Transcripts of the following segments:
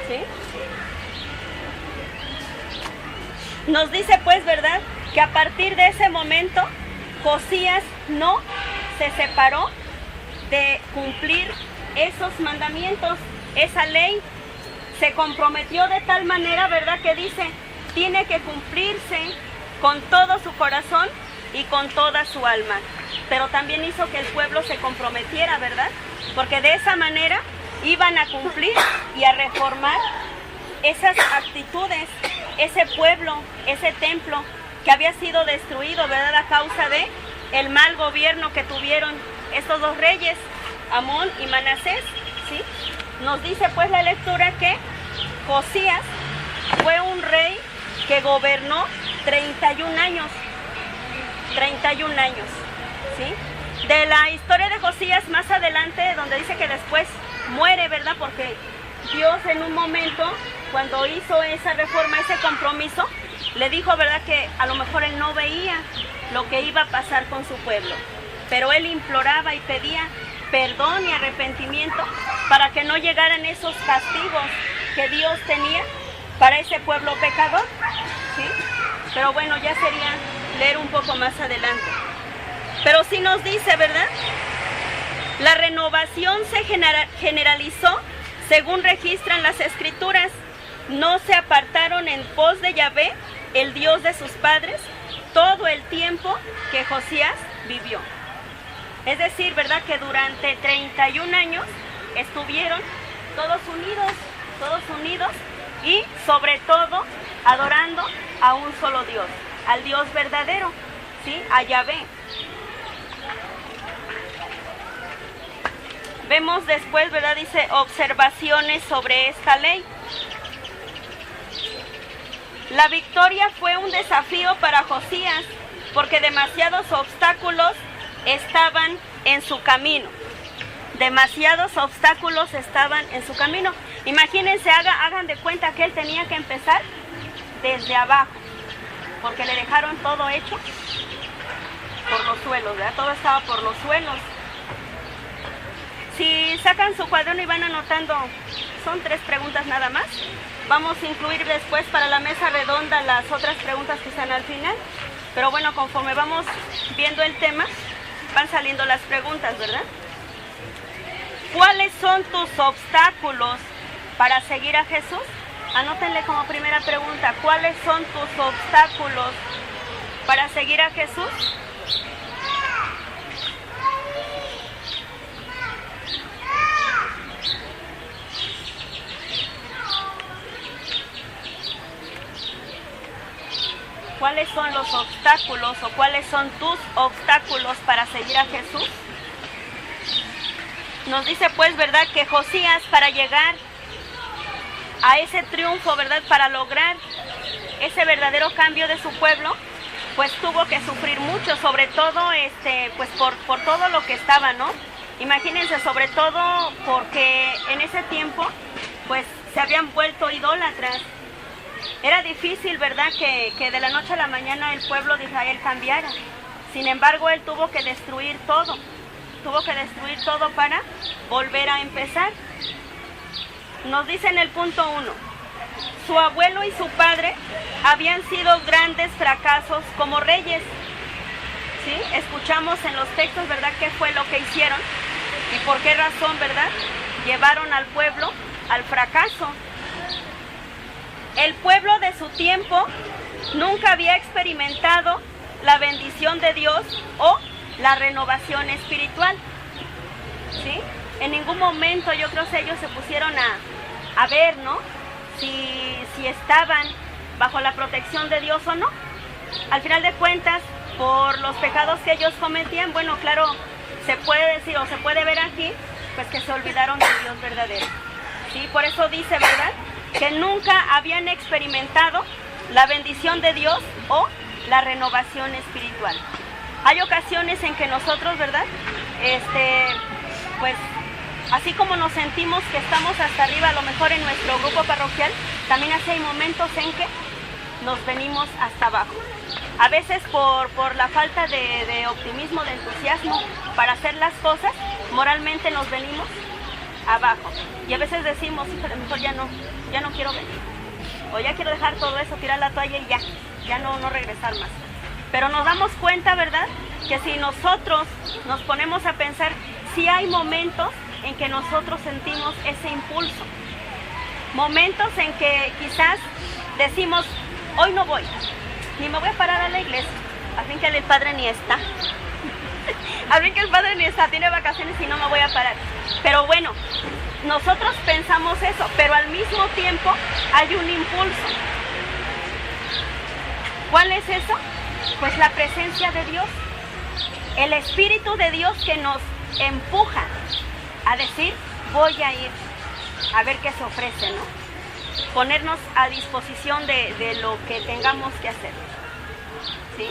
¿Sí? Nos dice pues, ¿verdad?, que a partir de ese momento Josías no se separó de cumplir esos mandamientos, esa ley. Se comprometió de tal manera, ¿verdad?, que dice, tiene que cumplirse con todo su corazón y con toda su alma. Pero también hizo que el pueblo se comprometiera, ¿verdad? Porque de esa manera iban a cumplir y a reformar esas actitudes, ese pueblo, ese templo que había sido destruido, ¿verdad?, a causa de el mal gobierno que tuvieron estos dos reyes, Amón y Manasés, ¿sí? Nos dice pues la lectura que Josías fue un rey que gobernó 31 años, 31 años, ¿sí? De la historia de Josías más adelante, donde dice que después muere, ¿verdad?, porque Dios en un momento, cuando hizo esa reforma, ese compromiso, le dijo, ¿verdad?, que a lo mejor él no veía lo que iba a pasar con su pueblo, pero él imploraba y pedía perdón y arrepentimiento para que no llegaran esos castigos que Dios tenía para ese pueblo pecador, ¿sí? Pero bueno, ya sería leer un poco más adelante. Pero sí nos dice, ¿verdad?, la renovación se generalizó según registran las escrituras. No se apartaron en pos de Yahvé, el Dios de sus padres, todo el tiempo que Josías vivió. Es decir, ¿verdad?, que durante 31 años estuvieron todos unidos y sobre todo adorando a un solo Dios, al Dios verdadero, ¿sí?, a Yahvé. Vemos después, ¿verdad?, dice observaciones sobre esta ley. La victoria fue un desafío para Josías porque demasiados obstáculos estaban en su camino. Demasiados obstáculos estaban en su camino. Imagínense, hagan de cuenta que él tenía que empezar desde abajo, porque le dejaron todo hecho por los suelos, ¿verdad? Todo estaba por los suelos. Si sacan su cuaderno y van anotando, son 3 preguntas nada más. Vamos a incluir después para la mesa redonda las otras preguntas que están al final. Pero bueno, conforme vamos viendo el tema, van saliendo las preguntas, ¿verdad? ¿Cuáles son tus obstáculos para seguir a Jesús? Anótenle como primera pregunta, ¿cuáles son tus obstáculos para seguir a Jesús? ¿Cuáles son los obstáculos o cuáles son tus obstáculos para seguir a Jesús? Nos dice pues, ¿verdad?, que Josías, para llegar a ese triunfo, ¿verdad?, para lograr ese verdadero cambio de su pueblo, pues tuvo que sufrir mucho, sobre todo pues por todo lo que estaba, ¿no? Imagínense, sobre todo porque en ese tiempo pues se habían vuelto idólatras. Era difícil, ¿verdad?, que de la noche a la mañana el pueblo de Israel cambiara. Sin embargo, él tuvo que destruir todo. Tuvo que destruir todo para volver a empezar. Nos dice en el punto 1, su abuelo y su padre habían sido grandes fracasos como reyes. ¿Sí? Escuchamos en los textos, ¿verdad?, qué fue lo que hicieron y por qué razón, ¿verdad?, llevaron al pueblo al fracaso. El pueblo de su tiempo nunca había experimentado la bendición de Dios o la renovación espiritual, ¿sí? En ningún momento yo creo que ellos se pusieron a ver, ¿no?, si estaban bajo la protección de Dios o no. Al final de cuentas, por los pecados que ellos cometían, bueno, claro, se puede decir o se puede ver aquí, pues que se olvidaron del Dios verdadero, ¿sí? Por eso dice, ¿verdad?, que nunca habían experimentado la bendición de Dios o la renovación espiritual. Hay ocasiones en que nosotros, ¿verdad?, pues así como nos sentimos que estamos hasta arriba, a lo mejor en nuestro grupo parroquial, también así hay momentos en que nos venimos hasta abajo. A veces por la falta de optimismo, de entusiasmo para hacer las cosas, moralmente nos venimos abajo. Y a veces decimos, híjole, mejor ya no quiero venir. O ya quiero dejar todo eso, tirar la toalla y ya no regresar más. Pero nos damos cuenta, ¿verdad?, que si nosotros nos ponemos a pensar, sí hay momentos en que nosotros sentimos ese impulso. Momentos en que quizás decimos, hoy no voy, ni me voy a parar a la iglesia. Al fin que el padre ni está. Al fin que el padre ni está, tiene vacaciones y no me voy a parar. Pero bueno, nosotros pensamos eso, pero al mismo tiempo hay un impulso. ¿Cuál es eso? Pues la presencia de Dios. El Espíritu de Dios que nos empuja a decir, voy a ir a ver qué se ofrece, ¿no? Ponernos a disposición de lo que tengamos que hacer, ¿sí?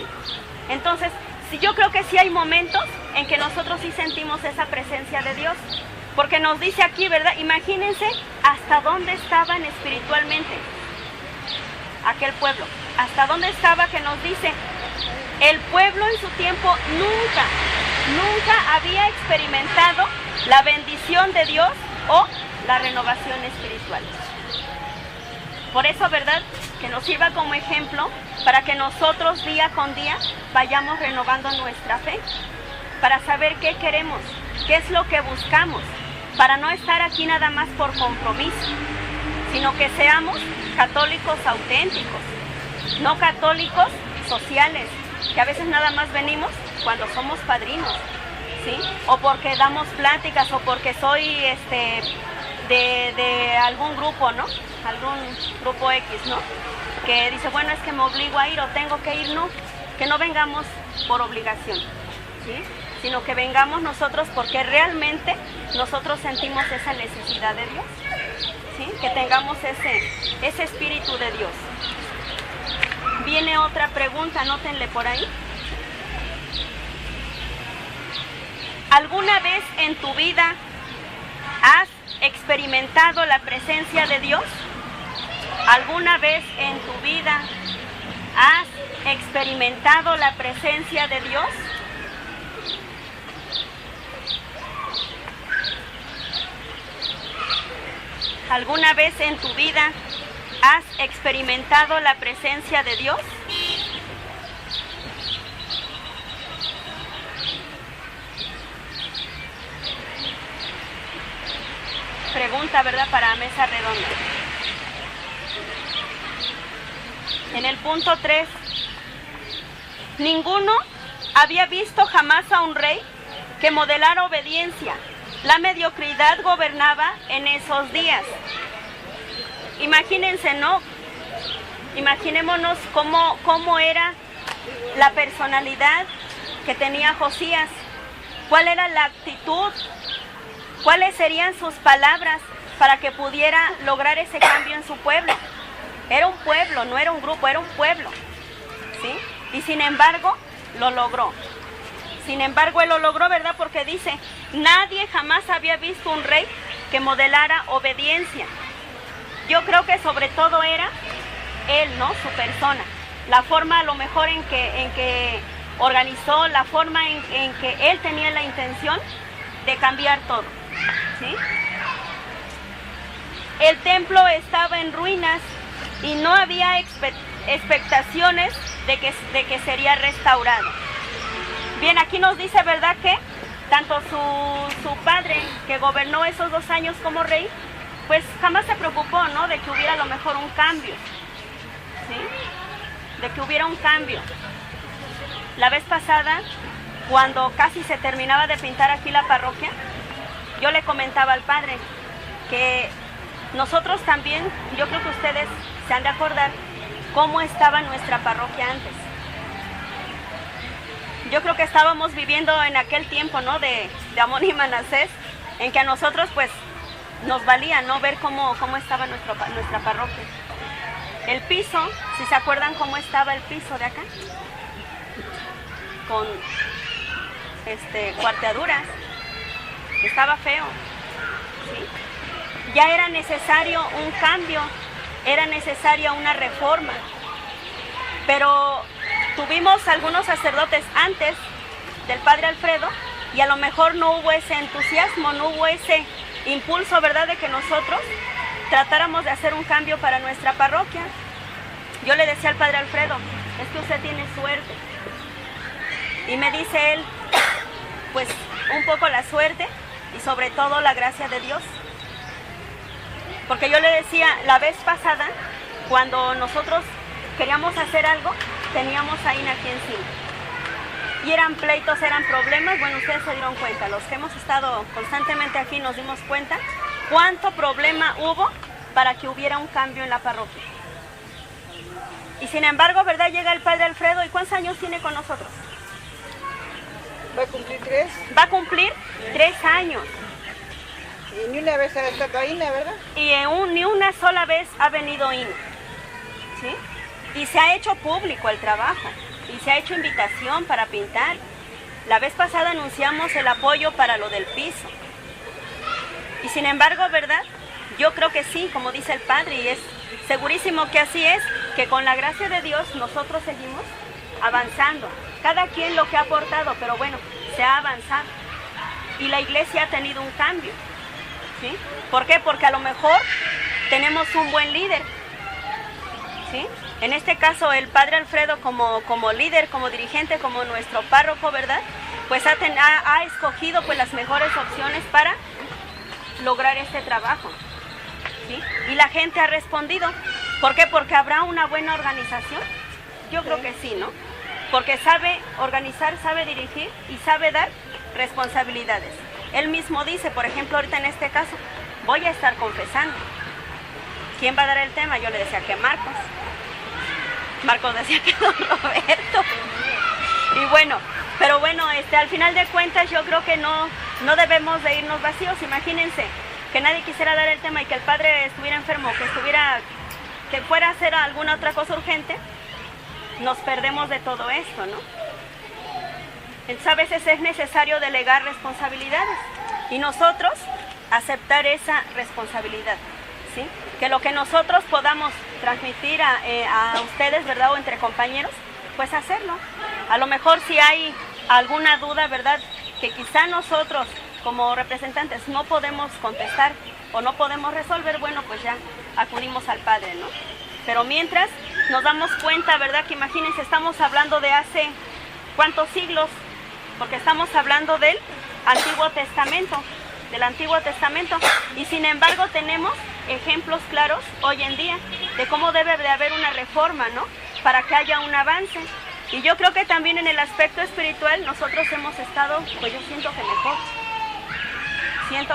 Entonces, yo creo que sí hay momentos en que nosotros sí sentimos esa presencia de Dios, porque nos dice aquí, ¿verdad? Imagínense hasta dónde estaban espiritualmente aquel pueblo, hasta dónde estaba, que nos dice, el pueblo en su tiempo nunca había experimentado la bendición de Dios o la renovación espiritual. Por eso, ¿verdad?, que nos sirva como ejemplo para que nosotros día con día vayamos renovando nuestra fe, para saber qué queremos, qué es lo que buscamos, para no estar aquí nada más por compromiso, sino que seamos católicos auténticos, no católicos sociales, que a veces nada más venimos cuando somos padrinos, ¿sí? O porque damos pláticas, o porque soy de algún grupo, ¿no? Algún grupo X, ¿no? Que dice, bueno, es que me obligo a ir o tengo que ir, no. Que no vengamos por obligación, ¿sí? Sino que vengamos nosotros porque realmente nosotros sentimos esa necesidad de Dios, ¿sí? Que tengamos ese espíritu de Dios. Viene otra pregunta, anótenle por ahí. ¿Alguna vez en tu vida has experimentado la presencia de Dios? ¿Alguna vez en tu vida has experimentado la presencia de Dios? ¿Alguna vez en tu vida has experimentado la presencia de Dios? Pregunta, ¿verdad?, para mesa redonda. En el punto 3, ninguno había visto jamás a un rey que modelara obediencia. La mediocridad gobernaba en esos días. Imagínense, ¿no? Imaginémonos cómo era la personalidad que tenía Josías, cuál era la actitud, cuáles serían sus palabras para que pudiera lograr ese cambio en su pueblo. Era un pueblo, no era un grupo, era un pueblo, ¿sí? Y sin embargo, lo logró. Sin embargo, él lo logró, ¿verdad? Porque dice, nadie jamás había visto un rey que modelara obediencia. Yo creo que sobre todo era él, ¿no? Su persona. La forma a lo mejor en que organizó, la forma en que él tenía la intención de cambiar todo, ¿sí? El templo estaba en ruinas y no había expectaciones de que sería restaurado. Bien, aquí nos dice, ¿verdad?, que tanto su padre, que gobernó esos 2 años como rey, pues jamás se preocupó, ¿no?, de que hubiera a lo mejor un cambio, ¿sí? De que hubiera un cambio. La vez pasada, cuando casi se terminaba de pintar aquí la parroquia, yo le comentaba al padre que nosotros también, yo creo que ustedes se han de acordar cómo estaba nuestra parroquia antes. Yo creo que estábamos viviendo en aquel tiempo, ¿no?, de Amón y Manasés, en que a nosotros pues nos valía, ¿no?, ver cómo estaba nuestra parroquia. El piso, si se acuerdan cómo estaba el piso de acá, con cuarteaduras, estaba feo, ¿sí? Ya era necesario un cambio, era necesaria una reforma, pero tuvimos algunos sacerdotes antes del padre Alfredo y a lo mejor no hubo ese entusiasmo, no hubo ese impulso, ¿verdad?, de que nosotros tratáramos de hacer un cambio para nuestra parroquia. Yo le decía al padre Alfredo, es que usted tiene suerte. Y me dice él, pues un poco la suerte y sobre todo la gracia de Dios. Porque yo le decía, la vez pasada, cuando nosotros queríamos hacer algo, teníamos a Ina aquí encima. Y eran pleitos, eran problemas. Bueno, ustedes se dieron cuenta, los que hemos estado constantemente aquí nos dimos cuenta cuánto problema hubo para que hubiera un cambio en la parroquia. Y sin embargo, ¿verdad? Llega el padre Alfredo, ¿y cuántos años tiene con nosotros? Va a cumplir 3. Va a cumplir 3 años. Y ni una vez ha estado Ina, ¿verdad? Y ni una sola vez ha venido Ina. ¿Sí? Y se ha hecho público el trabajo. Y se ha hecho invitación para pintar. La vez pasada anunciamos el apoyo para lo del piso. Y sin embargo, ¿verdad? Yo creo que sí, como dice el padre, y es segurísimo que así es, que con la gracia de Dios nosotros seguimos avanzando. Cada quien lo que ha aportado, pero bueno, se ha avanzado. Y la iglesia ha tenido un cambio. ¿Sí? ¿Por qué? Porque a lo mejor tenemos un buen líder. ¿Sí? En este caso, el padre Alfredo como líder, como dirigente, como nuestro párroco, ¿verdad? Pues ha escogido pues las mejores opciones para lograr este trabajo. ¿Sí? Y la gente ha respondido. ¿Por qué? Porque habrá una buena organización. Yo creo que sí, ¿no? Porque sabe organizar, sabe dirigir y sabe dar responsabilidades. Él mismo dice, por ejemplo, ahorita en este caso, voy a estar confesando. ¿Quién va a dar el tema? Yo le decía que Marcos. Marcos decía que don Roberto. Y bueno, pero bueno, al final de cuentas yo creo que no debemos de irnos vacíos. Imagínense que nadie quisiera dar el tema y que el padre estuviera enfermo, que fuera a hacer alguna otra cosa urgente, nos perdemos de todo esto, ¿no? Entonces a veces es necesario delegar responsabilidades y nosotros aceptar esa responsabilidad, ¿sí? Que lo que nosotros podamos transmitir a ustedes, ¿verdad? O entre compañeros, pues hacerlo. A lo mejor si hay alguna duda, ¿verdad? Que quizá nosotros como representantes no podemos contestar o no podemos resolver, bueno, pues ya acudimos al Padre, ¿no? Pero mientras nos damos cuenta, ¿verdad? Que imagínense, estamos hablando de hace ¿cuántos siglos? Porque estamos hablando del Antiguo Testamento, y sin embargo tenemos ejemplos claros hoy en día de cómo debe de haber una reforma, ¿no? Para que haya un avance. Y yo creo que también en el aspecto espiritual nosotros hemos estado, pues yo siento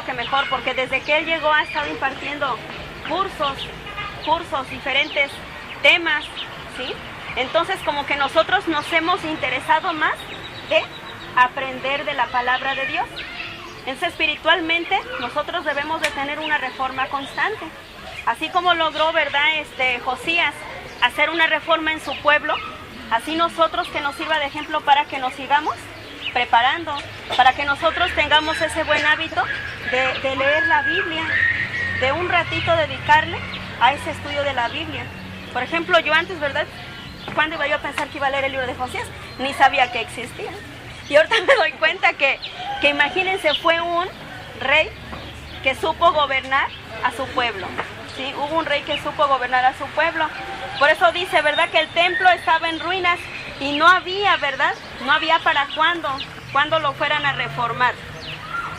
que mejor, porque desde que él llegó ha estado impartiendo cursos, diferentes temas, ¿sí? Entonces como que nosotros nos hemos interesado más de aprender de la palabra de Dios. Entonces espiritualmente nosotros debemos de tener una reforma constante. Así como logró, ¿verdad? Josías hacer una reforma en su pueblo, así nosotros que nos sirva de ejemplo para que nos sigamos preparando, para que nosotros tengamos ese buen hábito de leer la Biblia, de un ratito dedicarle a ese estudio de la Biblia. Por ejemplo, yo antes, ¿verdad? ¿Cuándo iba yo a pensar que iba a leer el libro de Josías? Ni sabía que existía. Y ahorita me doy cuenta que imagínense, fue un rey que supo gobernar a su pueblo. ¿Sí? Hubo un rey que supo gobernar a su pueblo. Por eso dice, ¿verdad? Que el templo estaba en ruinas y no había, ¿verdad? No había para cuándo lo fueran a reformar.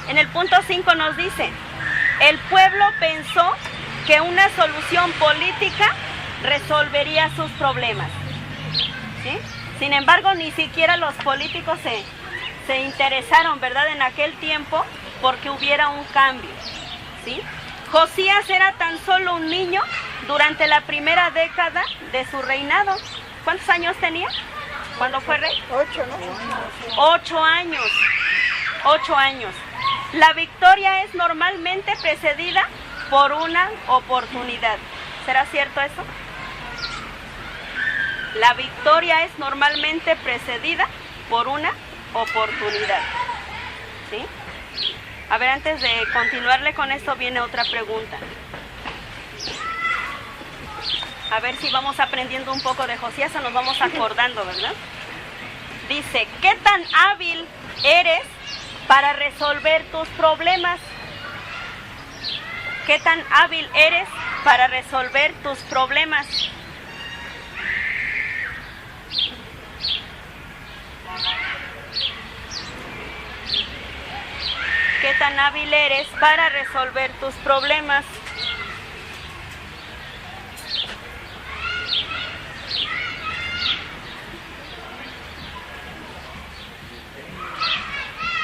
En el punto 5 nos dice, el pueblo pensó que una solución política resolvería sus problemas. ¿Sí? Sin embargo, ni siquiera los políticos se interesaron, ¿verdad? En aquel tiempo porque hubiera un cambio. ¿Sí? Josías era tan solo un niño durante la primera década de su reinado. ¿Cuántos años tenía cuando fue rey? 8, ¿no? 8 años. 8 años. La victoria es normalmente precedida por una oportunidad. ¿Será cierto eso? La victoria es normalmente precedida por una oportunidad. ¿Sí? A ver, antes de continuarle con esto viene otra pregunta. A ver si vamos aprendiendo un poco de Josías o nos vamos acordando, ¿verdad? Dice, ¿qué tan hábil eres para resolver tus problemas? ¿Qué tan hábil eres para resolver tus problemas? ¿Qué tan hábil eres para resolver tus problemas?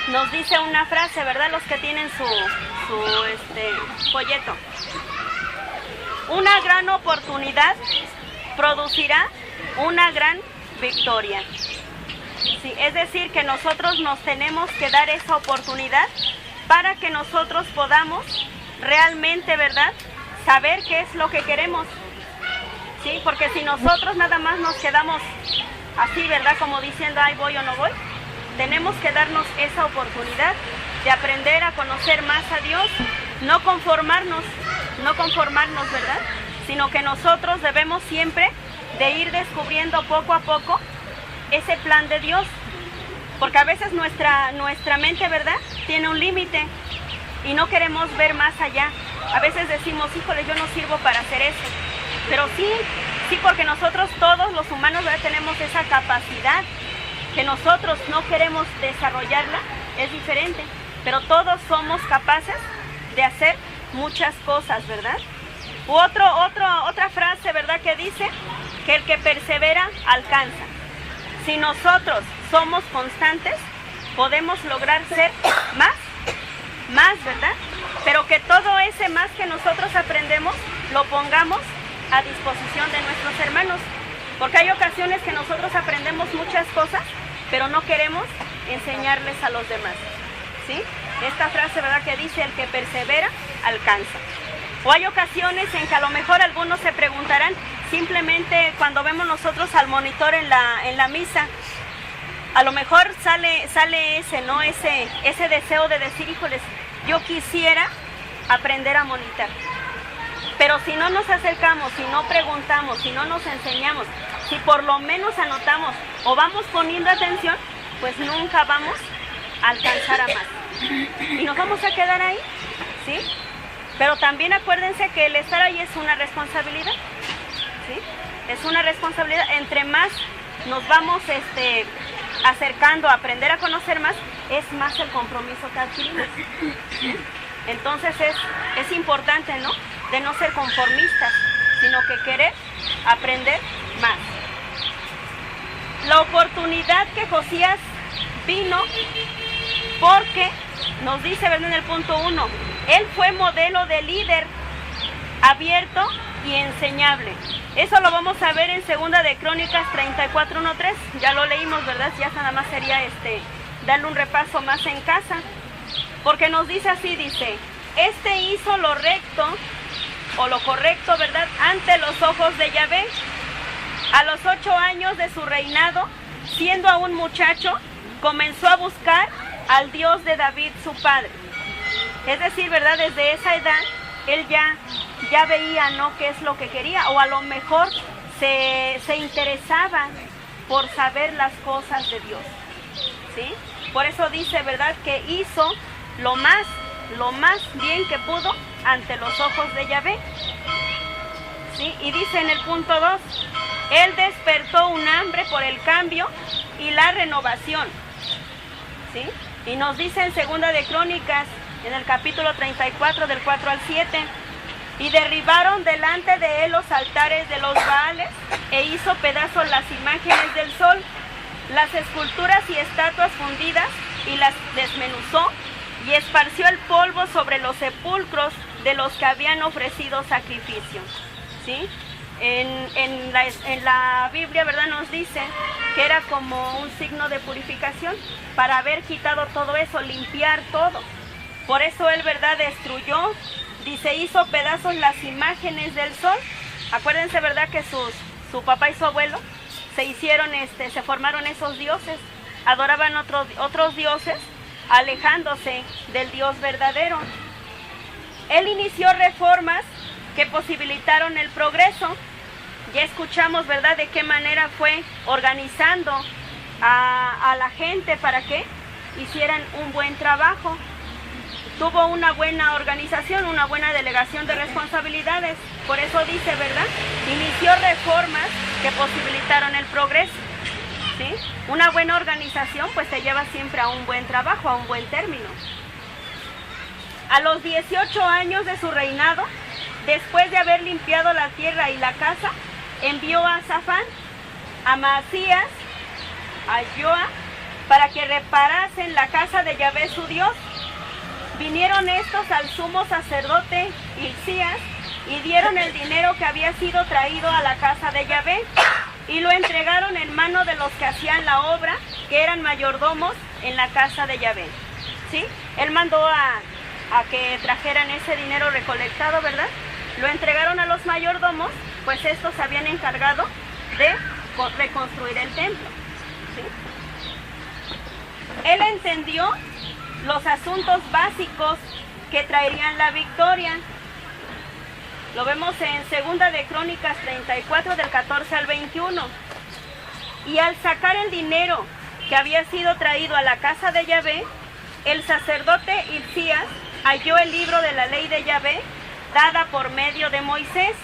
Nos dice una frase, ¿verdad? Los que tienen su folleto. Una gran oportunidad producirá una gran victoria. Sí, es decir, que nosotros nos tenemos que dar esa oportunidad para que nosotros podamos realmente, ¿verdad?, saber qué es lo que queremos. ¿Sí? Porque si nosotros nada más nos quedamos así, ¿verdad?, como diciendo, ay, voy o no voy, tenemos que darnos esa oportunidad de aprender a conocer más a Dios, no conformarnos, ¿verdad?, sino que nosotros debemos siempre de ir descubriendo poco a poco ese plan de Dios, porque a veces nuestra mente, ¿verdad?, tiene un límite y no queremos ver más allá. A veces decimos, híjole, yo no sirvo para hacer eso, pero sí, porque nosotros todos los humanos, ¿verdad?, tenemos esa capacidad. Que nosotros no queremos desarrollarla es diferente, pero todos somos capaces de hacer muchas cosas, ¿verdad? Otra frase, ¿verdad?, que dice que el que persevera alcanza. Si nosotros somos constantes, podemos lograr ser más, ¿verdad? Pero que todo ese más que nosotros aprendemos, lo pongamos a disposición de nuestros hermanos. Porque hay ocasiones que nosotros aprendemos muchas cosas, pero no queremos enseñarles a los demás, ¿sí? Esta frase, ¿verdad?, que dice, el que persevera, alcanza. O hay ocasiones en que a lo mejor algunos se preguntarán, simplemente cuando vemos nosotros al monitor en la misa, a lo mejor sale ese, ¿no?, ese deseo de decir, híjoles, yo quisiera aprender a monitar. Pero si no nos acercamos, si no preguntamos, si no nos enseñamos, si por lo menos anotamos o vamos poniendo atención, pues nunca vamos a alcanzar a más. Y nos vamos a quedar ahí, ¿sí? Pero también acuérdense que el estar ahí es una responsabilidad, ¿sí? Es una responsabilidad. Entre más nos vamos acercando a aprender a conocer más, es más el compromiso que adquirimos. Entonces es importante, ¿no?, de no ser conformistas, sino que querer aprender más. La oportunidad que Josías vino porque nos dice, ¿verdad?, en el punto 1, él fue modelo de líder abierto y enseñable. Eso lo vamos a ver en Segunda de Crónicas 34:1-3. Ya lo leímos, ¿verdad? Ya nada más sería darle un repaso más en casa. Porque nos dice así, dice, hizo lo recto o lo correcto, ¿verdad?, ante los ojos de Yahvé. A los 8 años de su reinado, siendo aún muchacho, comenzó a buscar al Dios de David, su padre. Es decir, ¿verdad?, desde esa edad, él ya veía, ¿no?, qué es lo que quería, o a lo mejor se interesaba por saber las cosas de Dios, ¿sí? Por eso dice, ¿verdad?, que hizo lo más bien que pudo ante los ojos de Yahvé, ¿sí? Y dice en el punto 2, él despertó un hambre por el cambio y la renovación, ¿sí? Y nos dice en Segunda de Crónicas, en el capítulo 34, del 4 al 7, y derribaron delante de él los altares de los Baales, e hizo pedazos las imágenes del sol, las esculturas y estatuas fundidas, y las desmenuzó, y esparció el polvo sobre los sepulcros de los que habían ofrecido sacrificio, ¿sí? En la Biblia, ¿verdad?, nos dice que era como un signo de purificación para haber quitado todo eso, limpiar todo. Por eso él, ¿verdad?, destruyó, dice, hizo pedazos las imágenes del sol. Acuérdense, ¿verdad?, que su papá y su abuelo se formaron esos dioses, adoraban otros dioses, alejándose del Dios verdadero. Él inició reformas que posibilitaron el progreso. Ya escuchamos, ¿verdad?, de qué manera fue organizando a la gente para que hicieran un buen trabajo. tuvo una buena organización, una buena delegación de responsabilidades. Por eso dice, ¿verdad? Inició reformas que posibilitaron el progreso. ¿Sí? Una buena organización pues te lleva siempre a un buen trabajo, a un buen término. A los 18 años de su reinado, después de haber limpiado la tierra y la casa, envió a Safán, a Maasías, a Joa, para que reparasen la casa de Yahvé su Dios. Vinieron estos al sumo sacerdote Hilcías y dieron el dinero que había sido traído a la casa de Yahvé y lo entregaron en mano de los que hacían la obra, que eran mayordomos en la casa de Yahvé. ¿Sí? Él mandó a que trajeran ese dinero recolectado, ¿verdad? Lo entregaron a los mayordomos, pues estos se habían encargado de reconstruir el templo. ¿Sí? Él entendió los asuntos básicos que traerían la victoria. Lo vemos en 2 de Crónicas 34 del 14 al 21. Y al sacar el dinero que había sido traído a la casa de Yahvé, el sacerdote Hilcías halló el libro de la ley de Yahvé dada por medio de Moisés,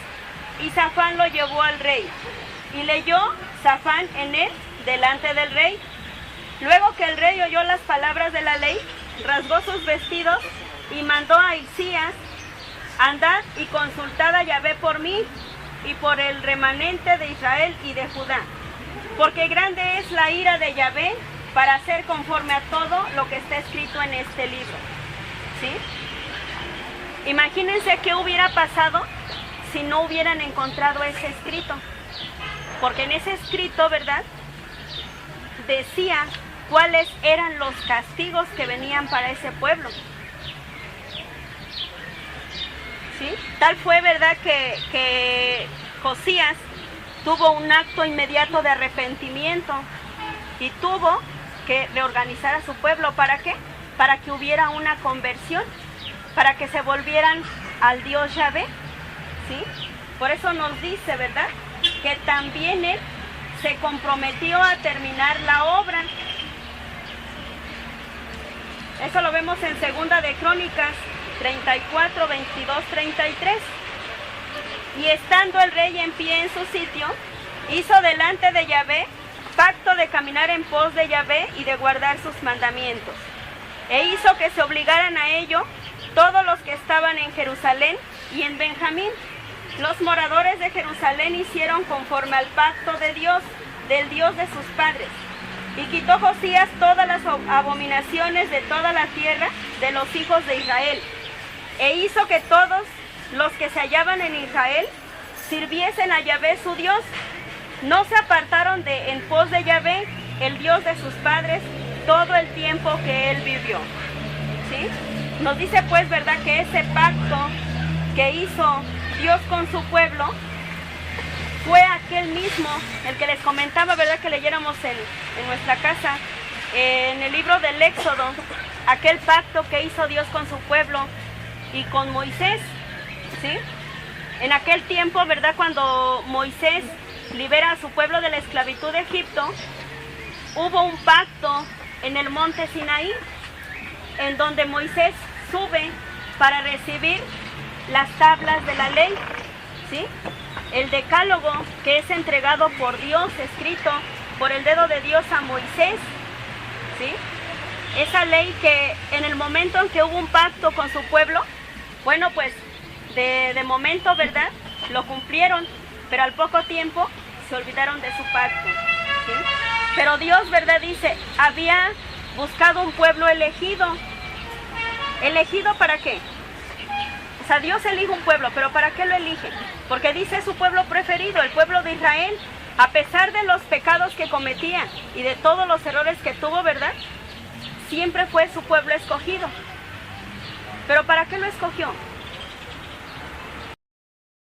y Safán lo llevó al rey. Y leyó Safán en él delante del rey. Luego que el rey oyó las palabras de la ley, rasgó sus vestidos y mandó a Hilcías: andad y consultad a Yahvé por mí y por el remanente de Israel y de Judá, porque grande es la ira de Yahvé para hacer conforme a todo lo que está escrito en este libro. ¿Sí? Imagínense qué hubiera pasado si no hubieran encontrado ese escrito, porque en ese escrito, ¿verdad?, decía cuáles eran los castigos que venían para ese pueblo. ¿Sí? Tal fue, ¿verdad?, que Josías tuvo un acto inmediato de arrepentimiento y tuvo que reorganizar a su pueblo. ¿Para qué? Para que hubiera una conversión, para que se volvieran al Dios Yahvé. ¿Sí? Por eso nos dice, ¿verdad?, que también él se comprometió a terminar la obra. Eso lo vemos en 2 de Crónicas 34, 22, 33. Y estando el rey en pie en su sitio, hizo delante de Yahvé pacto de caminar en pos de Yahvé y de guardar sus mandamientos. E hizo que se obligaran a ello todos los que estaban en Jerusalén y en Benjamín. Los moradores de Jerusalén hicieron conforme al pacto de Dios, del Dios de sus padres. Y quitó Josías todas las abominaciones de toda la tierra de los hijos de Israel. E hizo que todos los que se hallaban en Israel sirviesen a Yahvé su Dios. No se apartaron en pos de Yahvé, el Dios de sus padres, todo el tiempo que él vivió. ¿Sí? Nos dice pues, ¿verdad?, que ese pacto que hizo Dios con su pueblo fue aquel mismo, el que les comentaba, ¿verdad?, que leyéramos en nuestra casa, en el libro del Éxodo, aquel pacto que hizo Dios con su pueblo y con Moisés. ¿Sí? En aquel tiempo, ¿verdad?, cuando Moisés libera a su pueblo de la esclavitud de Egipto, hubo un pacto en el monte Sinaí, en donde Moisés sube para recibir las tablas de la ley. ¿Sí? El decálogo que es entregado por Dios, escrito por el dedo de Dios a Moisés. ¿Sí? Esa ley que en el momento en que hubo un pacto con su pueblo, bueno, pues de momento, ¿verdad?, lo cumplieron, pero al poco tiempo se olvidaron de su pacto. ¿Sí? Pero Dios, ¿verdad?, dice, había buscado un pueblo elegido. ¿Elegido para qué? O sea, Dios elige un pueblo, pero ¿para qué lo elige? Porque dice su pueblo preferido, el pueblo de Israel, a pesar de los pecados que cometía y de todos los errores que tuvo, ¿verdad?, siempre fue su pueblo escogido. ¿Pero para qué lo escogió?